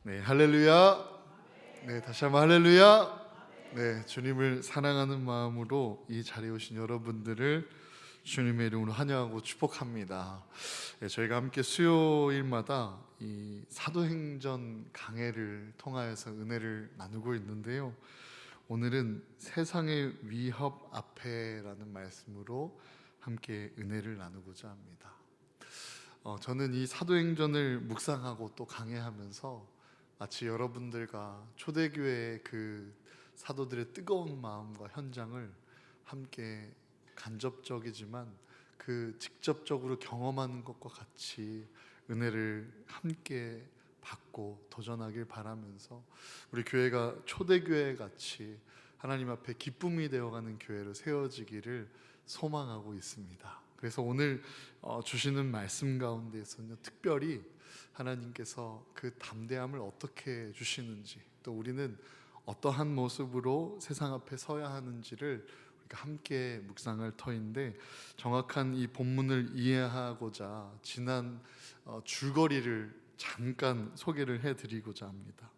네, 할렐루야. 네, 다시 한번 할렐루야. 네, 주님을 사랑하는 마음으로 이 자리에 오신 여러분들을 주님의 이름으로 환영하고 축복합니다. 네, 저희가 함께 수요일마다 이 사도행전 강해를 통하여서 은혜를 나누고 있는데요. 오늘은 세상의 위협 앞에라는 말씀으로 함께 은혜를 나누고자 합니다. 저는 이 사도행전을 묵상하고 또 강해하면서 마치 여러분들과 초대교회의 그 사도들의 뜨거운 마음과 현장을 함께 간접적이지만 그 직접적으로 경험하는 것과 같이 은혜를 함께 받고 도전하길 바라면서 우리 교회가 초대교회 같이 하나님 앞에 기쁨이 되어가는 교회로 세워지기를 소망하고 있습니다. 그래서 오늘 주시는 말씀 가운데에서는 특별히 하나님께서 그 담대함을 어떻게 주시는지, 또 우리는 어떠한 모습으로 세상 앞에 서야 하는지를 우리가 함께 묵상할 터인데, 정확한 이 본문을 이해하고자 지난 줄거리를 잠깐 소개를 해드리고자 합니다.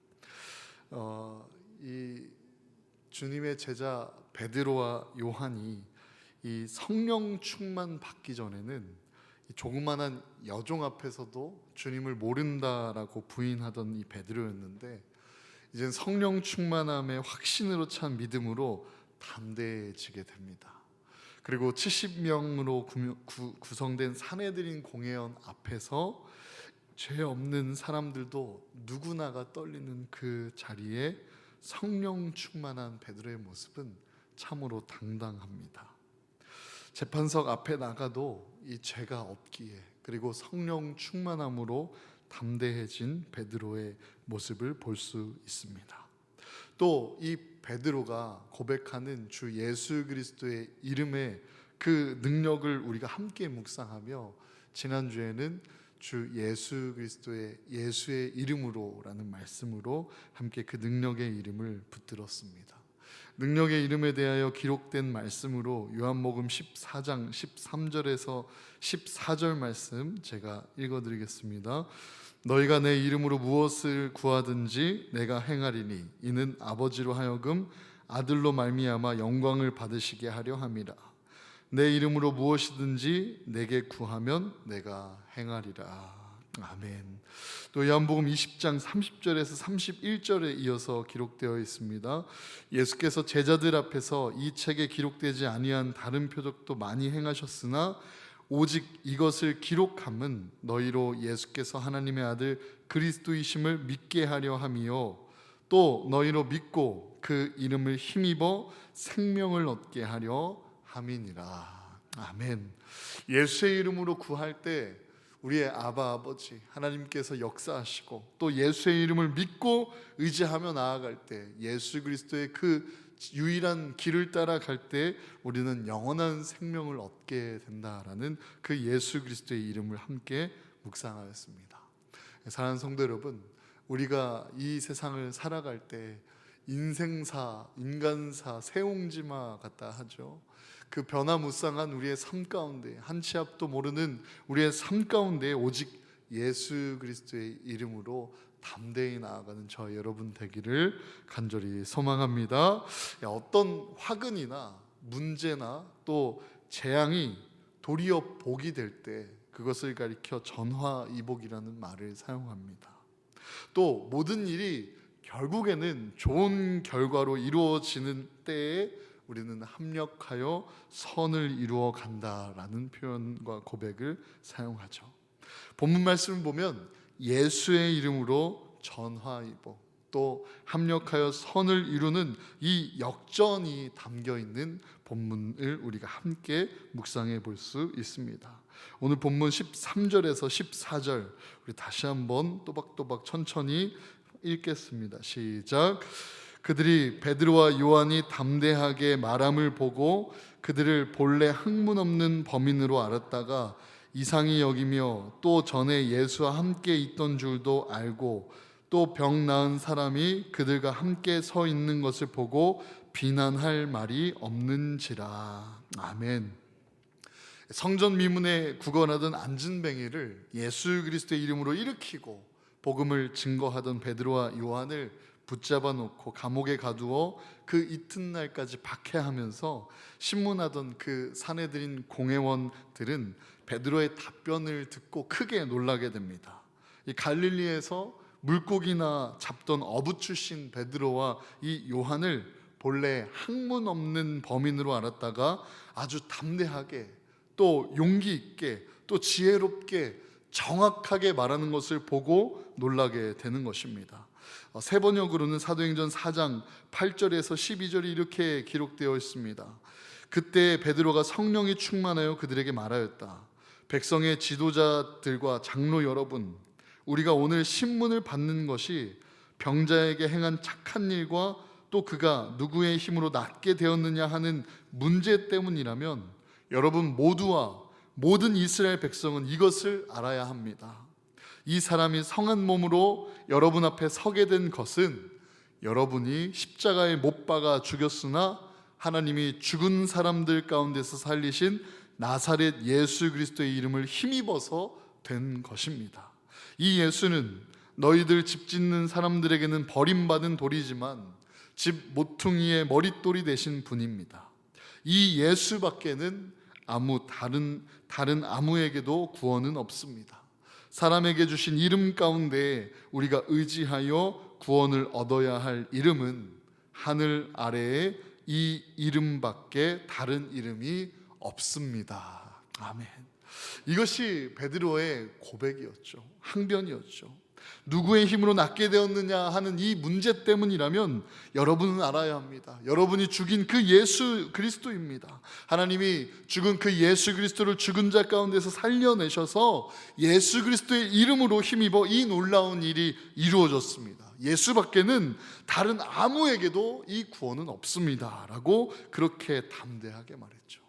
이 주님의 제자 베드로와 요한이 이 성령 충만 받기 전에는 조그만한 여종 앞에서도 주님을 모른다라고 부인하던 이 베드로였는데, 이젠 성령 충만함의 확신으로 찬 믿음으로 담대해지게 됩니다. 그리고 70명으로 구성된 사내들인 공회원 앞에서 죄 없는 사람들도 누구나가 떨리는 그 자리에 성령 충만한 베드로의 모습은 참으로 당당합니다. 재판석 앞에 나가도 이 죄가 없기에, 그리고 성령 충만함으로 담대해진 베드로의 모습을 볼 수 있습니다. 또 이 베드로가 고백하는 주 예수 그리스도의 이름의 그 능력을 우리가 함께 묵상하며, 지난주에는 주 예수 그리스도의 예수의 이름으로라는 말씀으로 함께 그 능력의 이름을 붙들었습니다. 능력의 이름에 대하여 기록된 말씀으로 요한복음 14장 13절에서 14절 말씀 제가 읽어드리겠습니다. 너희가 내 이름으로 무엇을 구하든지 내가 행하리니 이는 아버지로 하여금 아들로 말미암아 영광을 받으시게 하려 함이라. 내 이름으로 무엇이든지 내게 구하면 내가 행하리라. 아멘. 또 요한복음 20장 30절에서 31절에 이어서 기록되어 있습니다. 예수께서 제자들 앞에서 이 책에 기록되지 아니한 다른 표적도 많이 행하셨으나 오직 이것을 기록함은 너희로 예수께서 하나님의 아들 그리스도이심을 믿게 하려 함이요 또 너희로 믿고 그 이름을 힘입어 생명을 얻게 하려 함이니라. 아멘. 예수의 이름으로 구할 때 우리의 아바 아버지 하나님께서 역사하시고, 또 예수의 이름을 믿고 의지하며 나아갈 때 예수 그리스도의 그 유일한 길을 따라갈 때 우리는 영원한 생명을 얻게 된다라는 그 예수 그리스도의 이름을 함께 묵상하였습니다. 사랑하는 성도 여러분, 우리가 이 세상을 살아갈 때 인생사, 인간사, 세옹지마 같다 하죠. 그 변화무쌍한 우리의 삶 가운데, 한 치 앞도 모르는 우리의 삶 가운데 오직 예수 그리스도의 이름으로 담대히 나아가는 저 여러분 되기를 간절히 소망합니다. 어떤 화근이나 문제나 또 재앙이 도리어 복이 될 때 그것을 가리켜 전화이복이라는 말을 사용합니다. 또 모든 일이 결국에는 좋은 결과로 이루어지는 때에 우리는 합력하여 선을 이루어 간다라는 표현과 고백을 사용하죠. 본문 말씀을 보면 예수의 이름으로 전화이복, 또 합력하여 선을 이루는 이 역전이 담겨 있는 본문을 우리가 함께 묵상해 볼 수 있습니다. 오늘 본문 13절에서 14절 우리 다시 한번 또박또박 천천히 읽겠습니다. 시작. 그들이 베드로와 요한이 담대하게 말함을 보고 그들을 본래 학문 없는 범인으로 알았다가 이상히 여기며, 또 전에 예수와 함께 있던 줄도 알고, 또 병 나은 사람이 그들과 함께 서 있는 것을 보고 비난할 말이 없는지라. 아멘. 성전 미문에 구걸하던 안진뱅이를 예수 그리스도의 이름으로 일으키고 복음을 증거하던 베드로와 요한을 붙잡아 놓고 감옥에 가두어 그 이튿날까지 박해하면서 신문하던 그 사내들인 공회원들은 베드로의 답변을 듣고 크게 놀라게 됩니다. 이 갈릴리에서 물고기나 잡던 어부 출신 베드로와 이 요한을 본래 학문 없는 범인으로 알았다가 아주 담대하게 또 용기 있게 또 지혜롭게 정확하게 말하는 것을 보고 놀라게 되는 것입니다. 세 번역으로는 사도행전 4장 8절에서 12절이 이렇게 기록되어 있습니다. 그때 베드로가 성령이 충만하여 그들에게 말하였다. 백성의 지도자들과 장로 여러분, 우리가 오늘 신문을 받는 것이 병자에게 행한 착한 일과 또 그가 누구의 힘으로 낫게 되었느냐 하는 문제 때문이라면 여러분 모두와 모든 이스라엘 백성은 이것을 알아야 합니다. 이 사람이 성한 몸으로 여러분 앞에 서게 된 것은 여러분이 십자가에 못 박아 죽였으나 하나님이 죽은 사람들 가운데서 살리신 나사렛 예수 그리스도의 이름을 힘입어서 된 것입니다. 이 예수는 너희들 집 짓는 사람들에게는 버림받은 돌이지만 집 모퉁이의 머릿돌이 되신 분입니다. 이 예수밖에는 다른 아무에게도 구원은 없습니다. 사람에게 주신 이름 가운데 우리가 의지하여 구원을 얻어야 할 이름은 하늘 아래에 이 이름밖에 다른 이름이 없습니다. 아멘. 이것이 베드로의 고백이었죠. 항변이었죠. 누구의 힘으로 낫게 되었느냐 하는 이 문제 때문이라면 여러분은 알아야 합니다. 여러분이 죽인 그 예수 그리스도입니다. 하나님이 죽은 그 예수 그리스도를 죽은 자 가운데서 살려내셔서 예수 그리스도의 이름으로 힘입어 이 놀라운 일이 이루어졌습니다. 예수밖에는 다른 아무에게도 이 구원은 없습니다 라고 그렇게 담대하게 말했죠.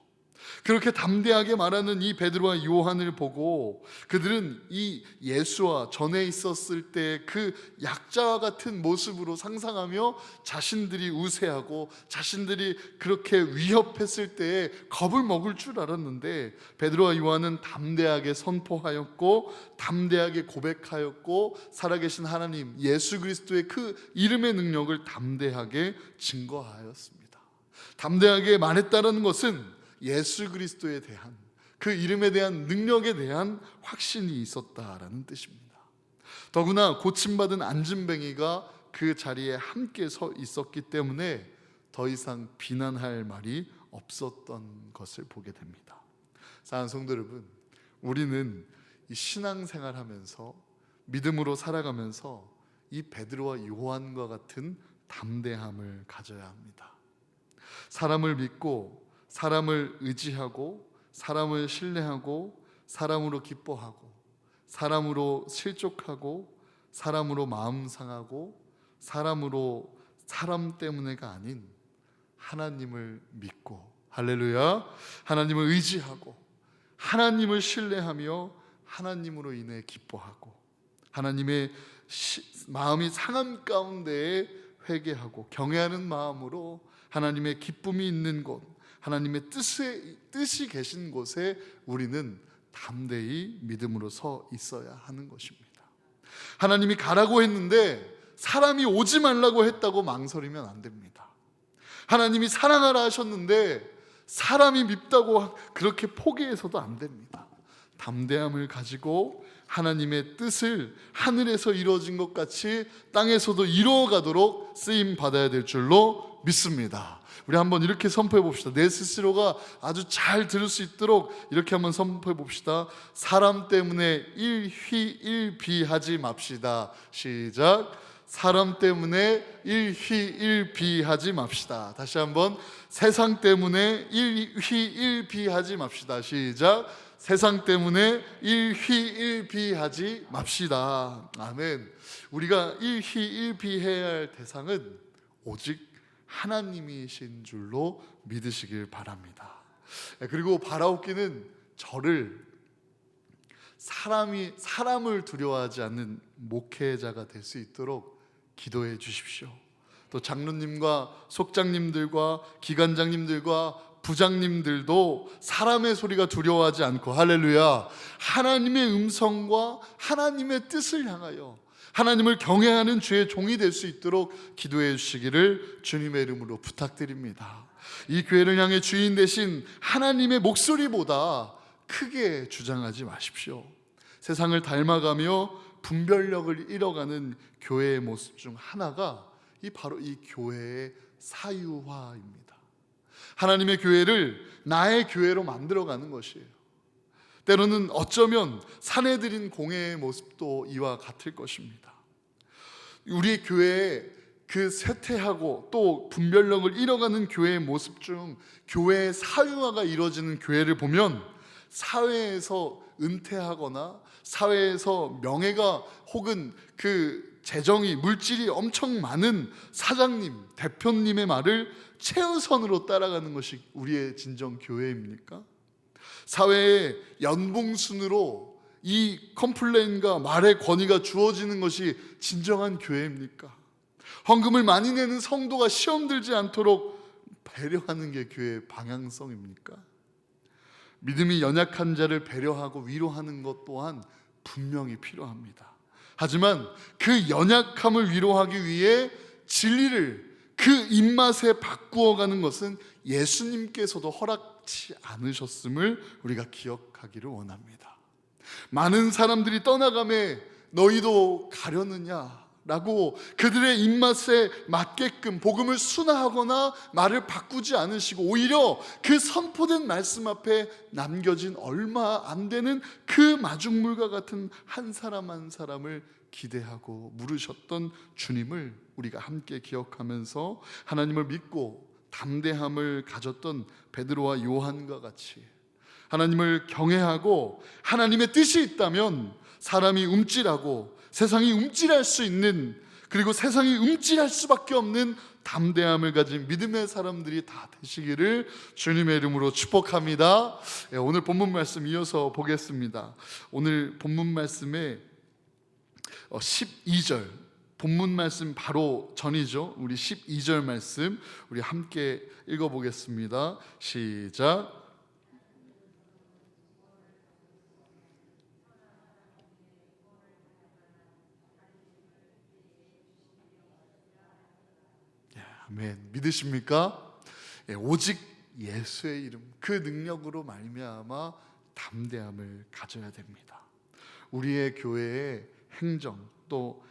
그렇게 담대하게 말하는 이 베드로와 요한을 보고 그들은 이 예수와 전에 있었을 때 그 약자와 같은 모습으로 상상하며 자신들이 우세하고 자신들이 그렇게 위협했을 때에 겁을 먹을 줄 알았는데 베드로와 요한은 담대하게 선포하였고 담대하게 고백하였고 살아계신 하나님 예수 그리스도의 그 이름의 능력을 담대하게 증거하였습니다. 담대하게 말했다는 것은 예수 그리스도에 대한 그 이름에 대한 능력에 대한 확신이 있었다라는 뜻입니다. 더구나 고침받은 안진뱅이가 그 자리에 함께 서 있었기 때문에 더 이상 비난할 말이 없었던 것을 보게 됩니다. 사랑하는 성도 여러분, 우리는 이 신앙생활하면서 믿음으로 살아가면서 이 베드로와 요한과 같은 담대함을 가져야 합니다. 사람을 믿고 사람을 의지하고 사람을 신뢰하고 사람으로 기뻐하고 사람으로 실족하고 사람으로 마음 상하고 사람으로 사람 때문에가 아닌 하나님을 믿고 할렐루야 하나님을 의지하고 하나님을 신뢰하며 하나님으로 인해 기뻐하고 하나님의 마음이 상함 가운데에 회개하고 경외하는 마음으로 하나님의 기쁨이 있는 곳 하나님의 뜻이 계신 곳에 우리는 담대히 믿음으로 서 있어야 하는 것입니다. 하나님이 가라고 했는데 사람이 오지 말라고 했다고 망설이면 안 됩니다. 하나님이 사랑하라 하셨는데 사람이 밉다고 그렇게 포기해서도 안 됩니다. 담대함을 가지고 하나님의 뜻을 하늘에서 이루어진 것 같이 땅에서도 이루어가도록 쓰임 받아야 될 줄로 믿습니다. 우리 한번 이렇게 선포해 봅시다. 내 스스로가 아주 잘 들을 수 있도록 이렇게 한번 선포해 봅시다. 사람 때문에 일희일비하지 맙시다. 시작. 사람 때문에 일희일비하지 맙시다. 다시 한번 세상 때문에 일희일비하지 맙시다. 시작. 세상 때문에 일희일비하지 맙시다. 아멘. 우리가 일희일비해야 할 대상은 오직 하나님이신 줄로 믿으시길 바랍니다. 그리고 바라옵기는 저를 사람을 두려워하지 않는 목회자가 될 수 있도록 기도해 주십시오. 또 장로님과 속장님들과 기관장님들과 부장님들도 사람의 소리가 두려워하지 않고 할렐루야 하나님의 음성과 하나님의 뜻을 향하여 하나님을 경외하는 주의 종이 될 수 있도록 기도해 주시기를 주님의 이름으로 부탁드립니다. 이 교회를 향해 주인 되신 하나님의 목소리보다 크게 주장하지 마십시오. 세상을 닮아가며 분별력을 잃어가는 교회의 모습 중 하나가 바로 이 교회의 사유화입니다. 하나님의 교회를 나의 교회로 만들어가는 것이에요. 때로는 어쩌면 사내들인 공회의 모습도 이와 같을 것입니다. 우리 교회에 그 쇠퇴하고 또 분별력을 잃어가는 교회의 모습 중 교회의 사유화가 이루어지는 교회를 보면 사회에서 은퇴하거나 사회에서 명예가 혹은 그 재정이 물질이 엄청 많은 사장님, 대표님의 말을 최우선으로 따라가는 것이 우리의 진정 교회입니까? 사회의 연봉순으로 이 컴플레인과 말의 권위가 주어지는 것이 진정한 교회입니까? 헌금을 많이 내는 성도가 시험 들지 않도록 배려하는 게 교회의 방향성입니까? 믿음이 연약한 자를 배려하고 위로하는 것 또한 분명히 필요합니다. 하지만 그 연약함을 위로하기 위해 진리를 그 입맛에 바꾸어가는 것은 예수님께서도 허락치 않으셨음을 우리가 기억하기를 원합니다. 많은 사람들이 떠나가매 너희도 가려느냐 라고 그들의 입맛에 맞게끔 복음을 순화하거나 말을 바꾸지 않으시고 오히려 그 선포된 말씀 앞에 남겨진 얼마 안 되는 그 마중물과 같은 한 사람 한 사람을 기대하고 물으셨던 주님을 우리가 함께 기억하면서 하나님을 믿고 담대함을 가졌던 베드로와 요한과 같이 하나님을 경외하고 하나님의 뜻이 있다면 사람이 움찔하고 세상이 움찔할 수 있는, 그리고 세상이 움찔할 수밖에 없는 담대함을 가진 믿음의 사람들이 다 되시기를 주님의 이름으로 축복합니다. 오늘 본문 말씀 이어서 보겠습니다. 오늘 본문 말씀에 12절, 본문 말씀 바로 전이죠. 우리 12절 말씀 우리 함께 읽어보겠습니다. 시작. 아멘. 믿으십니까? 오직 예수의 이름, 그 능력으로 말미암아 담대함을 가져야 됩니다. 우리의 교회의 행정, 또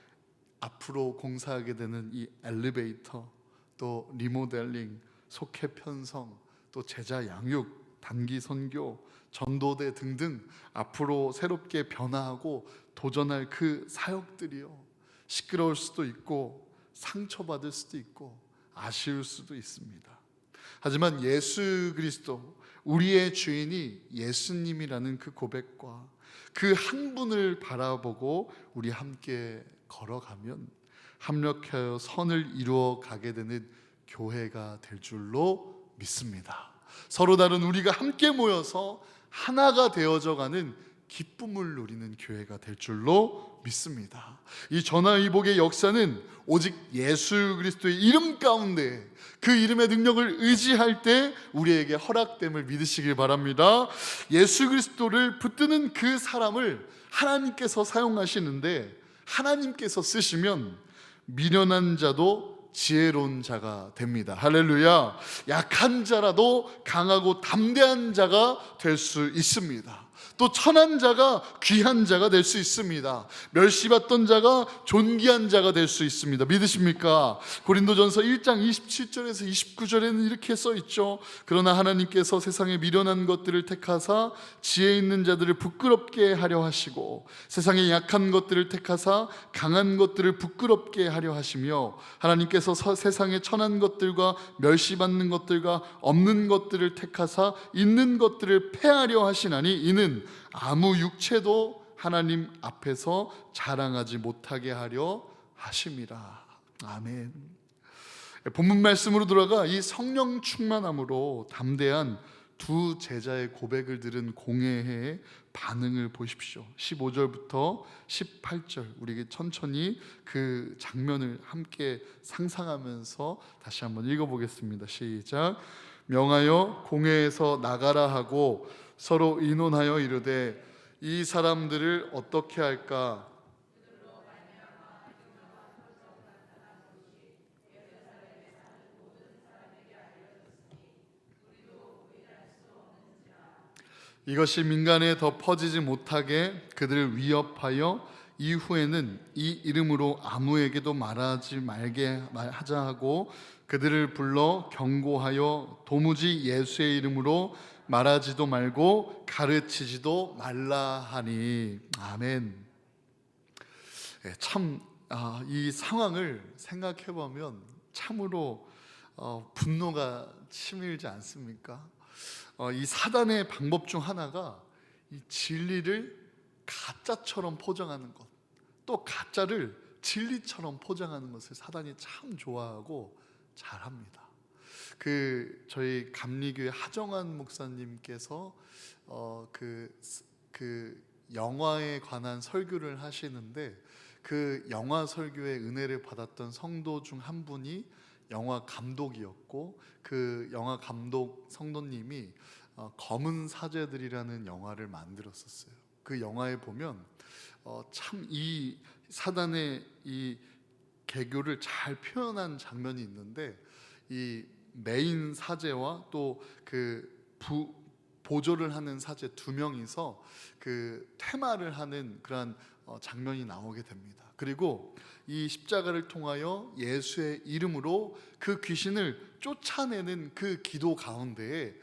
앞으로 공사하게 되는 이 엘리베이터, 또 리모델링, 속회 편성, 또 제자 양육, 단기 선교, 전도대 등등 앞으로 새롭게 변화하고 도전할 그 사역들이요, 시끄러울 수도 있고 상처받을 수도 있고 아쉬울 수도 있습니다. 하지만 예수 그리스도, 우리의 주인이 예수님이라는 그 고백과 그 한 분을 바라보고 우리 함께 걸어가면 합력하여 선을 이루어 가게 되는 교회가 될 줄로 믿습니다. 서로 다른 우리가 함께 모여서 하나가 되어져 가는 기쁨을 누리는 교회가 될 줄로 믿습니다. 이 전화위복의 역사는 오직 예수 그리스도의 이름 가운데 그 이름의 능력을 의지할 때 우리에게 허락됨을 믿으시길 바랍니다. 예수 그리스도를 붙드는 그 사람을 하나님께서 사용하시는데, 하나님께서 쓰시면 미련한 자도 지혜로운 자가 됩니다. 할렐루야. 약한 자라도 강하고 담대한 자가 될 수 있습니다. 또 천한 자가 귀한 자가 될 수 있습니다. 멸시받던 자가 존귀한 자가 될 수 있습니다. 믿으십니까? 고린도전서 1장 27절에서 29절에는 이렇게 써 있죠. 그러나 하나님께서 세상의 미련한 것들을 택하사 지혜 있는 자들을 부끄럽게 하려 하시고 세상의 약한 것들을 택하사 강한 것들을 부끄럽게 하려 하시며 하나님께서 세상의 천한 것들과 멸시받는 것들과 없는 것들을 택하사 있는 것들을 패하려 하시나니 이는 아무 육체도 하나님 앞에서 자랑하지 못하게 하려 하심이라. 아멘. 본문 말씀으로 돌아가 이 성령 충만함으로 담대한 두 제자의 고백을 들은 공회의 반응을 보십시오. 15절부터 18절 우리에게 천천히 그 장면을 함께 상상하면서 다시 한번 읽어보겠습니다. 시작. 명하여 공회에서 나가라 하고 서로 의논하여 이르되 이 사람들을 어떻게 할까? 이것이 민간에 더 퍼지지 못하게 그들을 위협하여 이후에는 이 이름으로 아무에게도 말하지 말게 하자 하고 그들을 불러 경고하여 도무지 예수의 이름으로 말하지도 말고 가르치지도 말라 하니. 아멘. 참, 이 상황을 생각해 보면 참으로 분노가 치밀지 않습니까? 이 사단의 방법 중 하나가 이 진리를 가짜처럼 포장하는 것, 또 가짜를 진리처럼 포장하는 것을 사단이 참 좋아하고 잘합니다. 저희 감리교회 하정환 목사님께서 그 영화에 관한 설교를 하시는데, 그 영화 설교에 은혜를 받았던 성도 중 한 분이 영화 감독이었고, 그 영화 감독 성도님이 검은 사제들이라는 영화를 만들었었어요. 그 영화에 보면 참 이 사단의 이 개교를 잘 표현한 장면이 있는데, 이 메인 사제와 또 보조를 하는 사제 두 명이서 그 퇴마를 하는 그런 장면이 나오게 됩니다. 그리고 이 십자가를 통하여 예수의 이름으로 그 귀신을 쫓아내는 그 기도 가운데에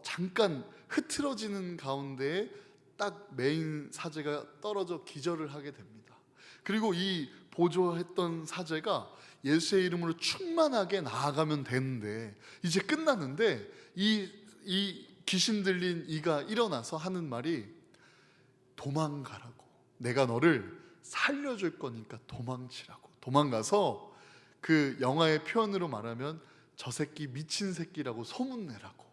잠깐 흐트러지는 가운데에 딱 메인 사제가 떨어져 기절을 하게 됩니다. 그리고 이 보조했던 사제가 예수의 이름으로 충만하게 나아가면 되는데, 이제 끝났는데 이 귀신 들린 이가 일어나서 하는 말이 도망가라고, 내가 너를 살려줄 거니까 도망치라고. 도망가서 그 영화의 표현으로 말하면 저 새끼 미친 새끼라고 소문내라고.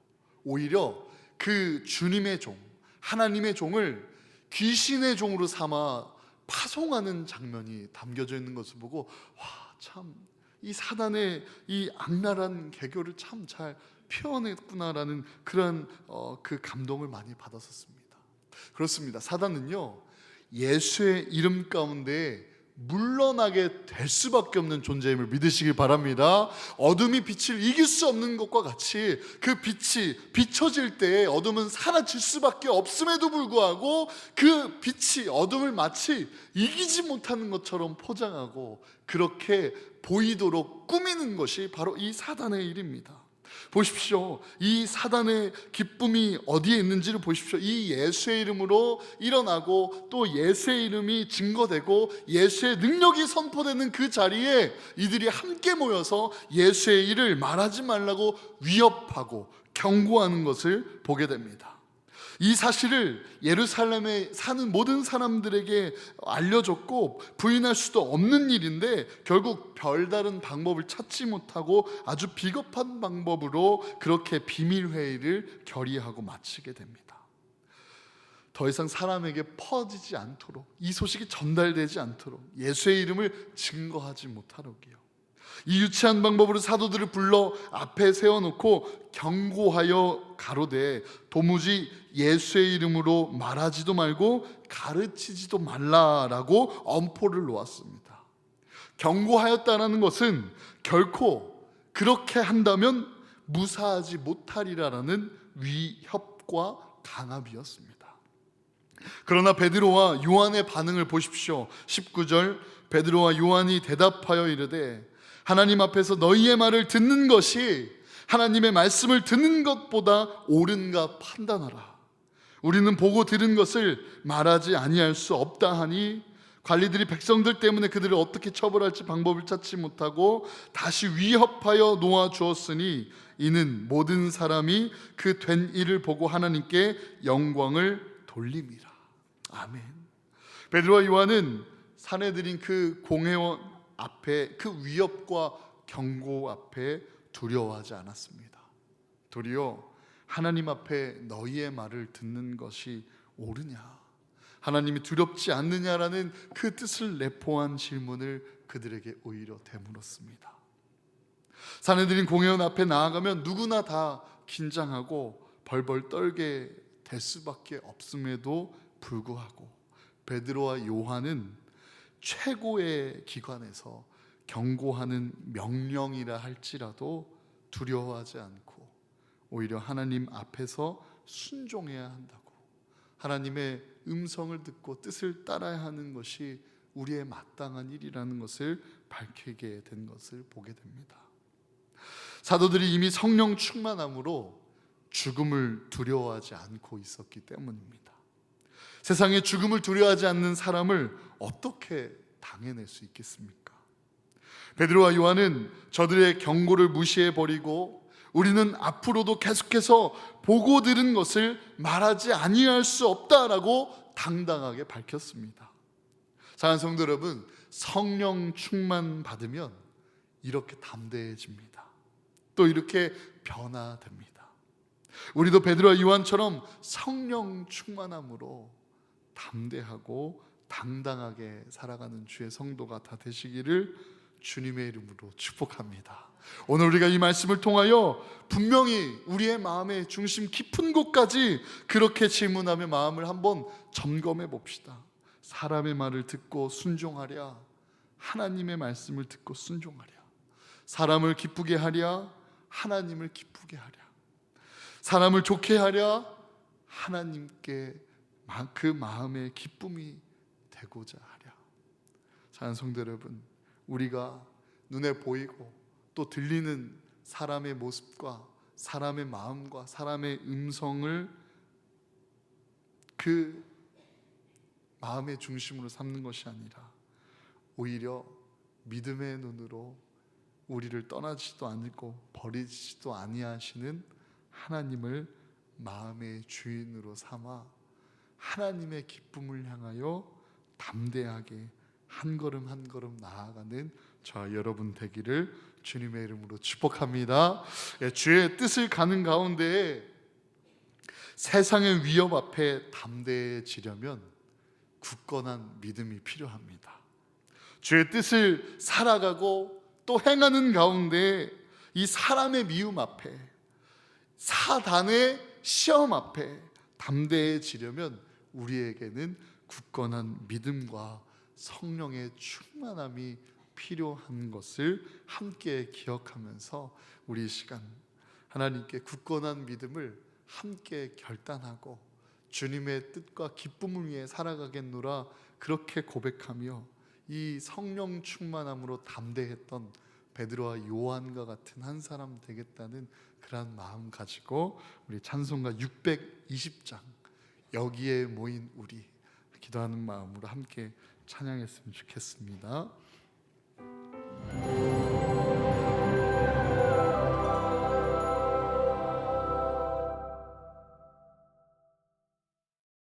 오히려 그 주님의 종, 하나님의 종을 귀신의 종으로 삼아 파송하는 장면이 담겨져 있는 것을 보고, 와, 참 이 사단의 이 악랄한 개교를 참 잘 표현했구나라는 그런 그 감동을 많이 받았었습니다. 그렇습니다. 사단은요, 예수의 이름 가운데 물러나게 될 수밖에 없는 존재임을 믿으시길 바랍니다. 어둠이 빛을 이길 수 없는 것과 같이 그 빛이 비춰질 때에 어둠은 사라질 수밖에 없음에도 불구하고 그 빛이 어둠을 마치 이기지 못하는 것처럼 포장하고 그렇게 보이도록 꾸미는 것이 바로 이 사단의 일입니다. 보십시오. 이 사단의 기쁨이 어디에 있는지를 보십시오. 이 예수의 이름으로 일어나고 또 예수의 이름이 증거되고 예수의 능력이 선포되는 그 자리에 이들이 함께 모여서 예수의 일을 말하지 말라고 위협하고 경고하는 것을 보게 됩니다. 이 사실을 예루살렘에 사는 모든 사람들에게 알려줬고 부인할 수도 없는 일인데, 결국 별다른 방법을 찾지 못하고 아주 비겁한 방법으로 그렇게 비밀회의를 결의하고 마치게 됩니다. 더 이상 사람에게 퍼지지 않도록, 이 소식이 전달되지 않도록, 예수의 이름을 증거하지 못하도록이요. 이 유치한 방법으로 사도들을 불러 앞에 세워놓고 경고하여 가로되 도무지 예수의 이름으로 말하지도 말고 가르치지도 말라라고 엄포를 놓았습니다. 경고하였다는 것은 결코 그렇게 한다면 무사하지 못하리라는 위협과 강압이었습니다. 그러나 베드로와 요한의 반응을 보십시오. 19절, 베드로와 요한이 대답하여 이르되 하나님 앞에서 너희의 말을 듣는 것이 하나님의 말씀을 듣는 것보다 옳은가 판단하라. 우리는 보고 들은 것을 말하지 아니할 수 없다 하니, 관리들이 백성들 때문에 그들을 어떻게 처벌할지 방법을 찾지 못하고 다시 위협하여 놓아 주었으니 이는 모든 사람이 그 된 일을 보고 하나님께 영광을 돌림이라. 아멘. 베드로와 요한은 사내들인 그 공회원 앞에, 그 위협과 경고 앞에 두려워하지 않았습니다. 도리어 하나님 앞에 너희의 말을 듣는 것이 옳으냐, 하나님이 두렵지 않느냐라는 그 뜻을 내포한 질문을 그들에게 오히려 되물었습니다. 사내들인 공회원 앞에 나아가면 누구나 다 긴장하고 벌벌 떨게 될 수밖에 없음에도 불구하고 베드로와 요한은 최고의 기관에서 경고하는 명령이라 할지라도 두려워하지 않고 오히려 하나님 앞에서 순종해야 한다고, 하나님의 음성을 듣고 뜻을 따라야 하는 것이 우리의 마땅한 일이라는 것을 밝히게 된 것을 보게 됩니다. 사도들이 이미 성령 충만함으로 죽음을 두려워하지 않고 있었기 때문입니다. 세상에 죽음을 두려워하지 않는 사람을 어떻게 당해낼 수 있겠습니까? 베드로와 요한은 저들의 경고를 무시해버리고 우리는 앞으로도 계속해서 보고 들은 것을 말하지 아니할 수 없다라고 당당하게 밝혔습니다. 사랑하는 성도 여러분, 성령 충만 받으면 이렇게 담대해집니다. 또 이렇게 변화됩니다. 우리도 베드로와 요한처럼 성령 충만함으로 담대하고 당당하게 살아가는 주의 성도가 다 되시기를 주님의 이름으로 축복합니다. 오늘 우리가 이 말씀을 통하여 분명히 우리의 마음의 중심 깊은 곳까지 그렇게 질문하며 마음을 한번 점검해 봅시다. 사람의 말을 듣고 순종하랴, 하나님의 말씀을 듣고 순종하랴. 사람을 기쁘게 하랴, 하나님을 기쁘게 하랴. 사람을 좋게 하랴, 하나님께 그 마음의 기쁨이 되고자 하랴. 사랑하는 성도 여러분, 우리가 눈에 보이고 또 들리는 사람의 모습과 사람의 마음과 사람의 음성을 그 마음의 중심으로 삼는 것이 아니라 오히려 믿음의 눈으로 우리를 떠나지도 않고 버리지도 아니하시는 하나님을 마음의 주인으로 삼아 하나님의 기쁨을 향하여 담대하게 한 걸음 한 걸음 나아가는 저와 여러분 되기를 주님의 이름으로 축복합니다. 주의 뜻을 가는 가운데 세상의 위협 앞에 담대해지려면 굳건한 믿음이 필요합니다. 주의 뜻을 살아가고 또 행하는 가운데 이 사람의 미움 앞에, 사단의 시험 앞에 담대해지려면 우리에게는 굳건한 믿음과 성령의 충만함이 필요한 것을 함께 기억하면서 우리 시간 하나님께 굳건한 믿음을 함께 결단하고 주님의 뜻과 기쁨을 위해 살아가겠노라 그렇게 고백하며 이 성령 충만함으로 담대했던 베드로와 요한과 같은 한 사람 되겠다는 그러한 마음 가지고 우리 찬송가 620장 여기에 모인 우리 기도하는 마음으로 함께 찬양했으면 좋겠습니다.